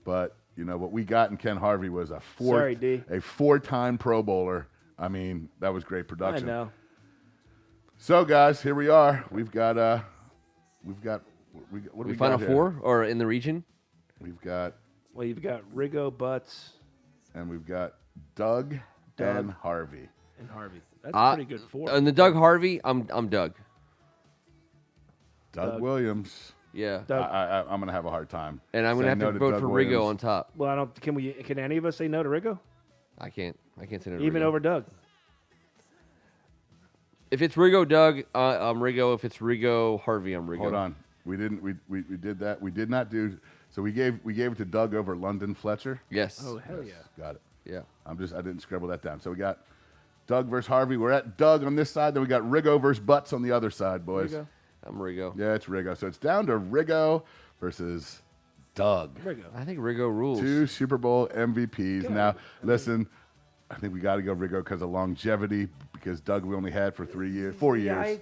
but what we got in Ken Harvey was a four-time Pro Bowler. I mean, that was great I production. know. So, guys, here we are. What do we Final got here? four or in the region? We've got, Well, you've got Rigo, Butts, and we've got Doug. and Harvey. and Harvey. That's a pretty good four. And the Doug Harvey, I'm Doug. Doug Williams. Yeah. Doug. I'm going to have a hard time. And I'm gonna have saying to no vote Doug for Williams. Rigo on top. Well, I don't. Can any of us say no to Rigo? I can't say no to Even Rigo. over Doug. If it's Rigo Doug, I'm Rigo. If it's Rigo Harvey, I'm Rigo. Hold on. We didn't. We did that. We did not do. So we gave it to Doug over London Fletcher. Yes. Oh hell yeah. Got it. Yeah. I didn't scribble that down. So we got Doug versus Harvey. We're at Doug on this side. Then we got Rigo versus Butts on the other side, boys. Rigo. I'm Rigo. Yeah, it's Rigo. So it's down to Rigo versus Doug. Rigo. I think Rigo rules. 2 Super Bowl MVPs. Good. Now, listen, I think we got to go Rigo because of longevity, because Doug we only had for 4 years. The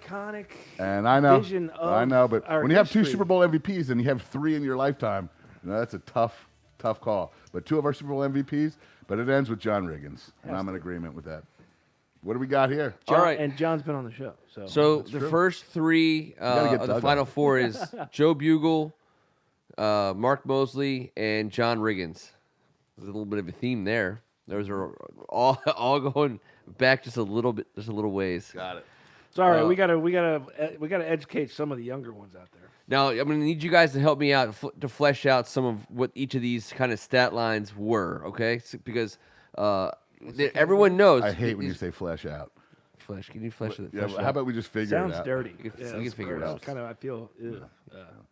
iconic. And I know, vision of but our when you have 2 history. Super Bowl MVPs and you have 3 in your lifetime, that's a tough call. But 2 of our Super Bowl MVPs, but it ends with John Riggins, and I'm in agreement with that. What do we got here? John, All right. And John's been on the show. So the first 3 gotta get of the Doug Final on. 4 is Joe Bugle, Mark Mosley, and John Riggins. There's a little bit of a theme there. Those are all going back just a little ways. Got it. it's all right. We gotta educate some of the younger ones out there. Now I'm gonna need you guys to help me out to flesh out some of what each of these kind of stat lines were. Okay, because everyone knows. I hate when you say flesh out. flesh. Can you flesh it? Yeah, flesh it how out? about we just figure Sounds it out? dirty. You can figure it out. Kind of. I feel.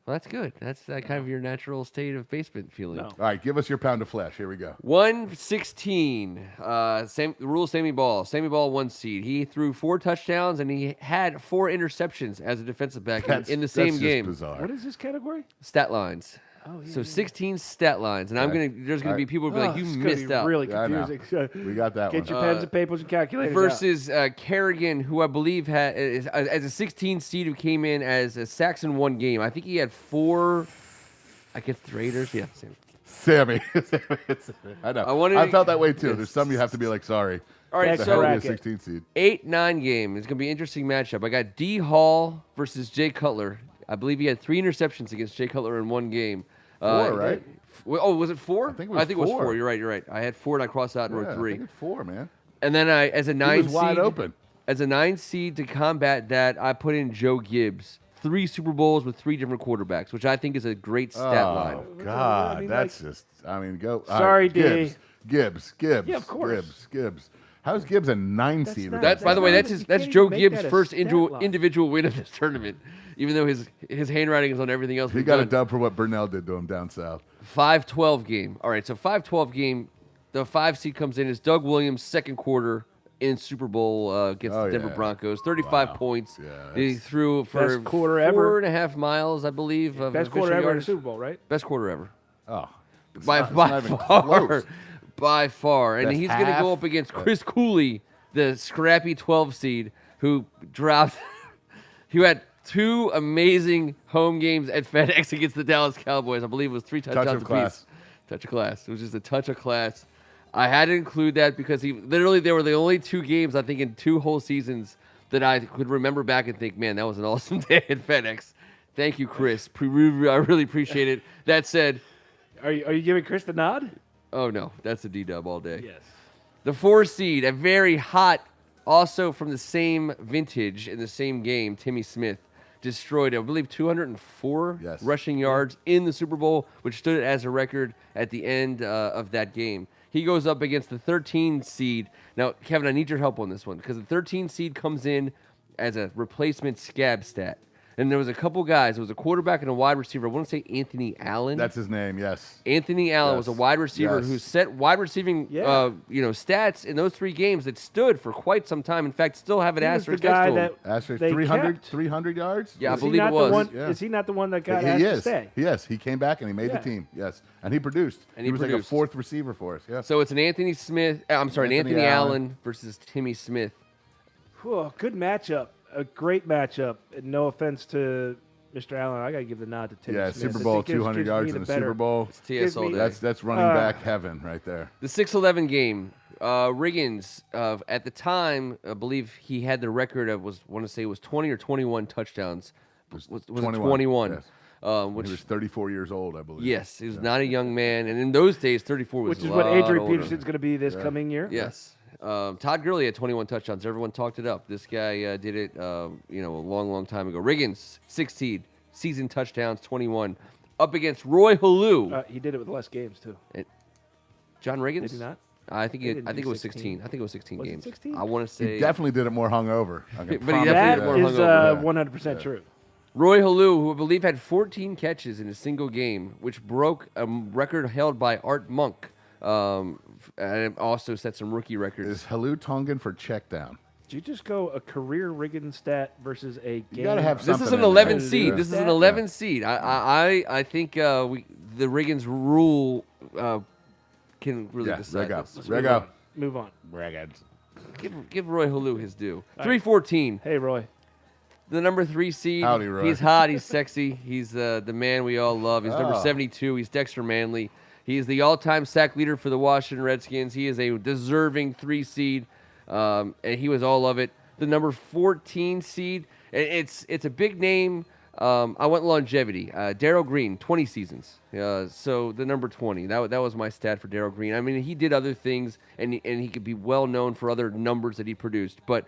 Well, that's good. That's kind of your natural state of basement feeling. No. All right, give us your pound of flesh. Here we go. 116. Same the rule. Sammy Ball. Sammy Ball 1 seed. He threw 4 touchdowns and he had 4 interceptions as a defensive back in the same that's just game. bizarre. What is this category? Stat lines. Oh, yeah. So 16 stat lines, and there's gonna be people who be like, you it's gonna missed be out. Really Yeah, I know. confusing. We got that Get one. your pens and papers and calculators. Versus Kerrigan, who I believe had as a 16 seed who came in as a sacks in 1 game. I think he had 4 against the Raiders. Yeah, same. Sammy. I know. wanted I to- felt that way too. There's some you have to be like, sorry. All right, The so hell with a 16 seed. 8-9 game. It's gonna be an interesting matchup. I got D Hall versus Jay Cutler. I believe he had 3 interceptions against Jay Cutler in 1 game. 4, right? Oh, was it 4? I think it was 4. 4. You're right. I had 4 and I crossed out and Yeah, wrote I 3. think it's 4, man. And then as a 9 He was wide seed, open. As a 9 seed to combat that, I put in Joe Gibbs. 3 Super Bowls with 3 different quarterbacks, which I think is a great stat line. Oh, God. I mean, That's just, I mean, go. all Sorry, right, D. Gibbs. Yeah, of course. Gibbs. How's Gibbs a 9 That's seed? not- That's by the way, not- that's you his, can't that's even Joe make Gibbs' that a first stat line. individual win of this tournament, even though his handwriting is on everything else. He we've got a done. dub for what Burnell did to him down south. 5-12 game. All right, so 5-12 game. The 5 seed comes in as Doug Williams, second quarter in Super Bowl against the Denver yeah. Broncos. 35 Wow. points. Yeah, He that's- threw for Best quarter ever. 4.5 miles, I believe. Of Best official quarter ever in the yardage. Super Bowl, right? Best quarter ever. Oh. It's By not even far. close. By far. And Best he's going to half. go up against Chris Cooley, the scrappy 12 seed, who dropped. He had 2 amazing home games at FedEx against the Dallas Cowboys. I believe it was 3 touchdowns of apiece. class. Touch of class. It was just a touch of class. I had to include that because they were the only 2 games, I think, in 2 whole seasons that I could remember back and think, man, that was an awesome day at FedEx. Thank you, Chris. I really appreciate it. That said, Are you giving Chris the nod? Oh, no. That's a D-dub all day. Yes. The 4 seed, a very hot, also from the same vintage in the same game, Timmy Smith destroyed, I believe, 204 Yes. rushing yards in the Super Bowl, which stood as a record at the end of that game. He goes up against the 13 seed. Now, Kevin, I need your help on this one because the 13 seed comes in as a replacement scab stat. And there was a couple guys. There was a quarterback and a wide receiver. I want to say Anthony Allen. That's his name. Yes. Anthony Allen was a wide receiver who set wide receiving, stats in those 3 games that stood for quite some time. In fact, still have an asterisk next to him. Asterisk they 300 yards. Yeah, I Is he believe not it was. the one- Yeah. Is he not the one that got He asked to is. stay? Yes, he came back and he made the Yeah. team. Yes, and he produced. And he he was like a produced. 4th receiver for us. Yeah. So it's an Anthony Anthony Allen versus Timmy Smith. Whew, good matchup. A great matchup. And no offense to Mr. Allen, I got to give the nod to Tim Yeah, Smith. Super It Bowl, gives 200 me yards in the Super Bowl. It's TS all me- day. That's running back heaven right there. The 6-11 game. Riggins, at the time, I believe he had the record of was 20 or 21 touchdowns. Was it 21? Yes. Which He was 34 years old, I believe. yes, he was not a young man, and in those days, 34 was Which is a what lot Adrian older. Peterson's going to be this coming year. Yes. Todd Gurley had 21 touchdowns. Everyone talked it up. This guy did it, a long time ago. Riggins, 6 seed, season touchdowns, 21, up against Roy Halou. He did it with less games, too. John Riggins? Did he not? I think They didn't it do was 16. 16. I think it was 16 Was it games. 16? I want to say He definitely did it more hungover. I can But he promise definitely That did more you is hungover. 100% true. Roy Halou, who I believe had 14 catches in a single game, which broke a record held by Art Monk, and it also set some rookie records. Is Halou Tongan for check down? Did you just go a career Riggins stat versus a game? You gotta have This something. is an in there. 11 seed. Yeah. This is an Yeah. 11 seed. I think the Riggins rule can really Yeah, decide reg up. this. Reg up. Move on. Give Roy Halou his due. 314. Hey, Roy. The number 3 seed. Howdy, Roy. He's hot. He's sexy. He's the man we all love. He's number Oh. 72. He's Dexter Manley. He is the all-time sack leader for the Washington Redskins. He is a deserving 3 seed, and he was all of it. The number 14 seed. It's a big name. I went longevity. Darryl Green, 20 seasons. So the number 20. That was my stat for Darryl Green. I mean, he did other things, and he could be well known for other numbers that he produced. But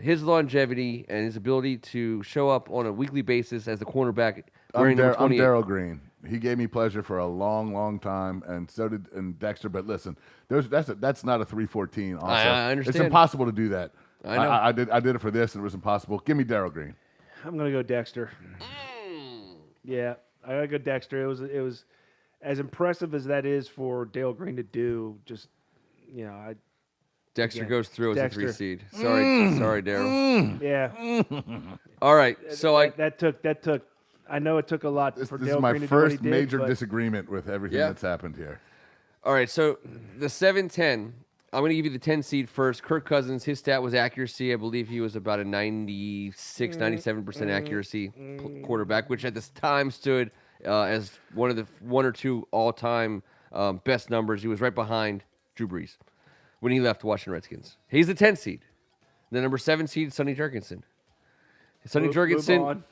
his longevity and his ability to show up on a weekly basis as the cornerback wearing number I'm 28. Darryl Green. He gave me pleasure for a long, long time, and so did Dexter. But listen, that's not a 314. Also, I understand. It's impossible to do that. I know. I did it for this, and it was impossible. Give me Darryl Green. I'm gonna go Dexter. Yeah, I gotta go Dexter. It was as impressive as that is for Dale Green to do. Just Dexter Again, goes through as a Dexter. 3 seed. Sorry, Darryl. yeah. All right, so that took. I know it took a lot This for is Dale my Green to do what he first did, major but disagreement with everything Yeah. that's happened here. All right, so the 7-10. I'm going to give you the 10 seed first. Kirk Cousins, his stat was accuracy. I believe he was about a 96, 97% accuracy quarterback, which at this time stood as one of the 1 or 2 all-time best numbers. He was right behind Drew Brees when he left the Washington Redskins. He's the 10 seed. The number 7 seed, Sonny Jurgensen. Sonny Move Jurgensen. on.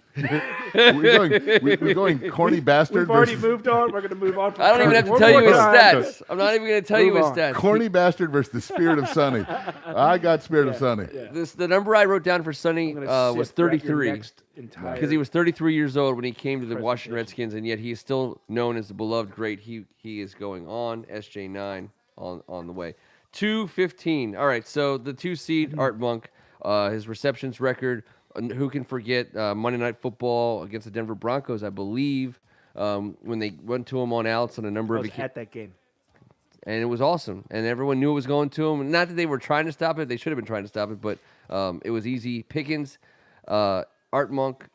We're going corny bastard We've already versus moved on. We're gonna move on. From I don't even have Kirk to tell you one his more time. stats. I'm not even going to tell you Move his on. stats. corny bastard versus the spirit of Sonny. I got spirit of Sonny. The number I wrote down for Sonny I'm gonna was sift throughout your 33 next entire- because he was 33 years old when he came to the Washington Presentation. Redskins, and yet he is still known as the beloved great. He is going on SJ9 on the way. 215. All right, so the 2 seed Art Monk, his receptions record. Who can forget Monday Night Football against the Denver Broncos? I believe when they went to him on outs on a number I of was occasions. at that game. And it was awesome. And everyone knew it was going to him. Not that they were trying to stop it. They should have been trying to stop it. But it was easy. Pickens, Art Monk,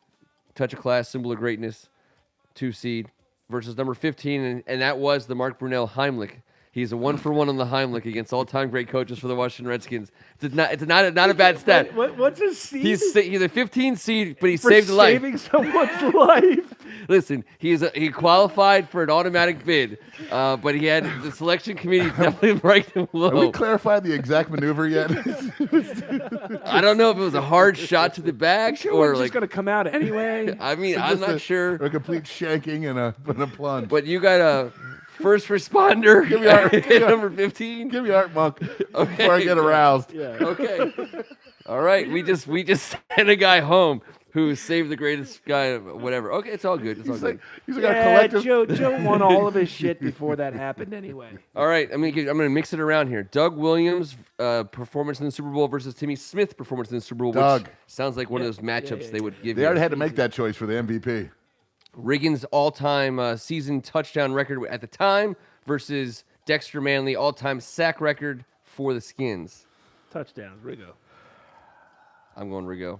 touch of class, symbol of greatness, 2 seed, versus number 15. And that was the Mark Brunell Heimlich. He's a 1-for-1 on the Heimlich against all-time great coaches for the Washington Redskins. It's not a bad stat. What's his seed? He's a 15 seed, but he for saved a life. saving someone's life. Listen, he qualified for an automatic bid, but he had the selection committee definitely ranked him Have we low. clarified the exact maneuver yet? I don't know if it was a hard shot to the back Sure, or we're like. just gonna come out anyway. I mean, I'm not sure. A complete shanking and a plunge. But you got First responder. Give me Art. Number 15. Give me Art Monk before I get aroused. Yeah. Okay. All right. We just sent a guy home who saved the greatest guy, whatever. Okay, it's all good. It's all good. He's like a Yeah, collective. Joe won all of his shit before that happened anyway. All right, I'm gonna mix it around here. Doug Williams' performance in the Super Bowl versus Timmy Smith performance in the Super Bowl. Doug. Which sounds like one of those matchups they would give They you. already had to make that choice for the MVP. Riggins' all-time season touchdown record at the time versus Dexter Manley all-time sack record for the Skins. Touchdowns, Rigo. I'm going Rigo.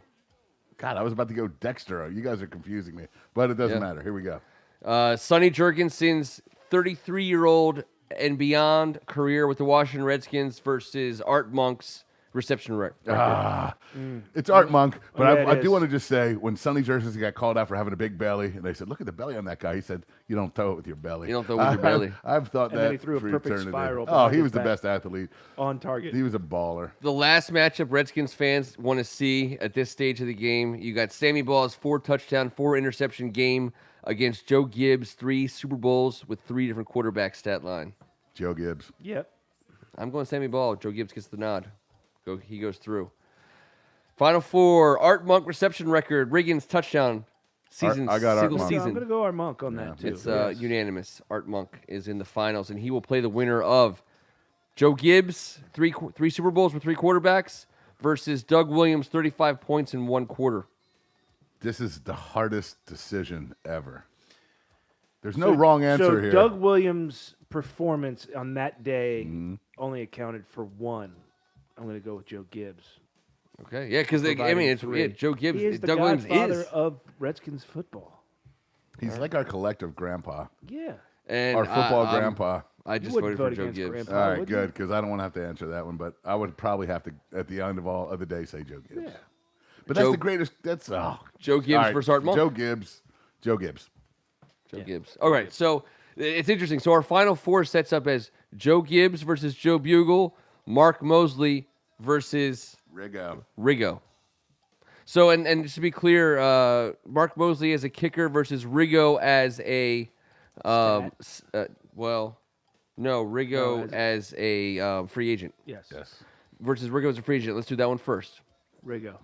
God, I was about to go Dexter. You guys are confusing me, but it doesn't matter. Here we go. Sonny Jurgensen's 33-year-old and beyond career with the Washington Redskins versus Art Monk's reception record. It's Art Monk, but Yeah, I it do is. want to just say when Sonny Jurgensen got called out for having a big belly, and they said, "Look at the belly on that guy," he said, "You don't throw it with your belly. You don't throw it with your belly." I've thought And that then he threw a for perfect eternity. spiral Oh, behind he his was the back. best athlete. On target. He was a baller. The last matchup Redskins fans want to see at this stage of the game, you got Sammy Ball's 4-touchdown, 4-interception game against Joe Gibbs, 3 Super Bowls with 3 different quarterback stat line. Joe Gibbs. Yep. I'm going Sammy Ball. Joe Gibbs gets the nod. He goes through. Final 4, Art Monk reception record, Riggins touchdown, season, I got Art single Monk. I'm season. going to go our Monk on that, too. It's Yes. unanimous. Art Monk is in the finals, and he will play the winner of Joe Gibbs, three Super Bowls with 3 quarterbacks, versus Doug Williams, 35 points in 1 quarter. This is the hardest decision ever. There's no wrong answer here. Doug Williams' performance on that day only accounted for 1. I'm going to go with Joe Gibbs. Okay, yeah, because it's 3. Joe Gibbs. He is the Doug Williams godfather is, of Redskins football. He's like our collective grandpa, Yeah. and our football I'm- grandpa. I just wouldn't voted for vote Joe against Gibbs. Grandpa. All right, would you? good, because I don't want to have to answer that one, but I would probably have to, at the end of the day, say Joe Gibbs. Yeah. But Joe- that's the greatest. That's Joe Gibbs all right, versus Art Monk. Joe Gibbs. Joe Gibbs. Joe Gibbs. All right, so it's interesting. So our final 4 sets up as Joe Gibbs versus Joe Bugle, Mark Mosley versus Rigo. So, and just to be clear, Mark Mosley as a kicker versus Rigo as a, Rigo as a free agent Yes. versus Rigo as a free agent. Let's do that one first. Rigo.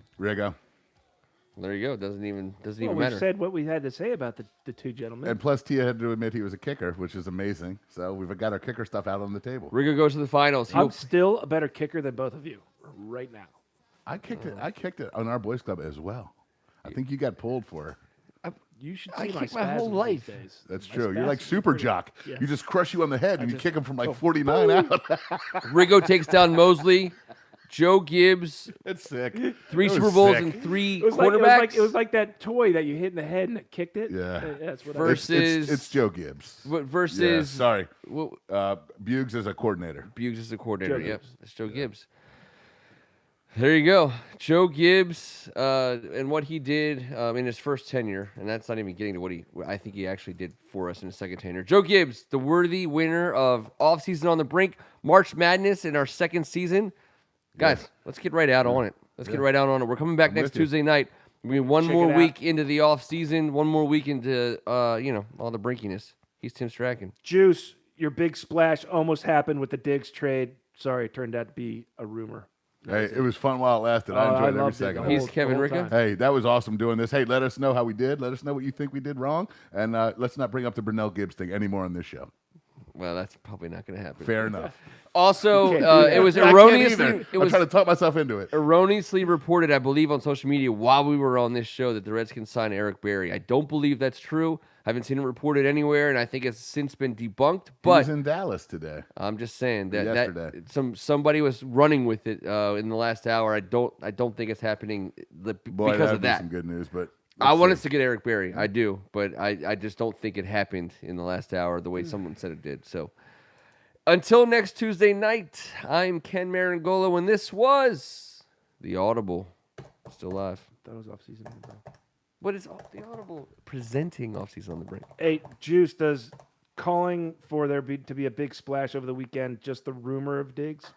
There you go. Doesn't even Well, matter. we said what we had to say about the 2 gentlemen. And plus, Tia had to admit he was a kicker, which is amazing. So we've got our kicker stuff out on the table. Rigo goes to the finals. I'm still a better kicker than both of you right now. I kicked it on our boys club as well. I think you got pulled for it. You should I see my kick my whole spasms life. these days. That's My true. You're like spasms are super pretty- jock. Yeah. You just crush you on the head and you just kick him from like go 49 out. Rigo takes down Mosley. Joe Gibbs, It's sick. 3 That was Super Bowls sick. and 3 It was, quarterbacks. it was like that toy that you hit in the head and it kicked it. Yeah. That's what Versus- It's Joe Gibbs. versus Yeah, sorry. well, Buggs is a coordinator. Buggs is the coordinator. Joe Yep, Gibbs. that's Joe Gibbs. There you go, Joe Gibbs, and what he did in his first tenure, and that's not even getting to what I think he actually did for us in his second tenure. Joe Gibbs, the worthy winner of Offseason on the Brink, March Madness in our second season. Guys, let's get right out on it. Get right out on it. We're coming back next with you. Tuesday night. We're one Check more it out. week into the off season, one more week into all the brinkiness. He's Tim Strachan. Juice, your big splash almost happened with the Diggs trade. Sorry, it turned out to be a rumor. Hey, it was fun while it lasted. Oh, I enjoyed I every loved it. second. The of it. He's Kevin whole Ricca. time. Hey, that was awesome doing this. Hey, let us know how we did. Let us know what you think we did wrong. And let's not bring up the Brunell Gibbs thing anymore on this show. Well, that's probably not going to happen. Fair enough. You Also, can't do that. it was I can't erroneously either. it I'm was trying to talk myself into it. erroneously reported, I believe, on social media while we were on this show that the Redskins signed Eric Berry. I don't believe that's true. I haven't seen it reported anywhere, and I think it's since been debunked. He But was in Dallas today. I'm just saying that Yesterday. somebody was running with it in the last hour. I don't think it's happening Boy, because that'd of be that. some good news, but I let's want see. us to get Eric Berry. I do, but I just don't think it happened in the last hour the way someone said it did. So until next Tuesday night, I'm Ken Marangolo, and this was the Audible. Still live. That was off season. What is the Audible presenting Offseason on the Brink? Hey, Juice, does calling for there to be a big splash over the weekend just the rumor of Diggs?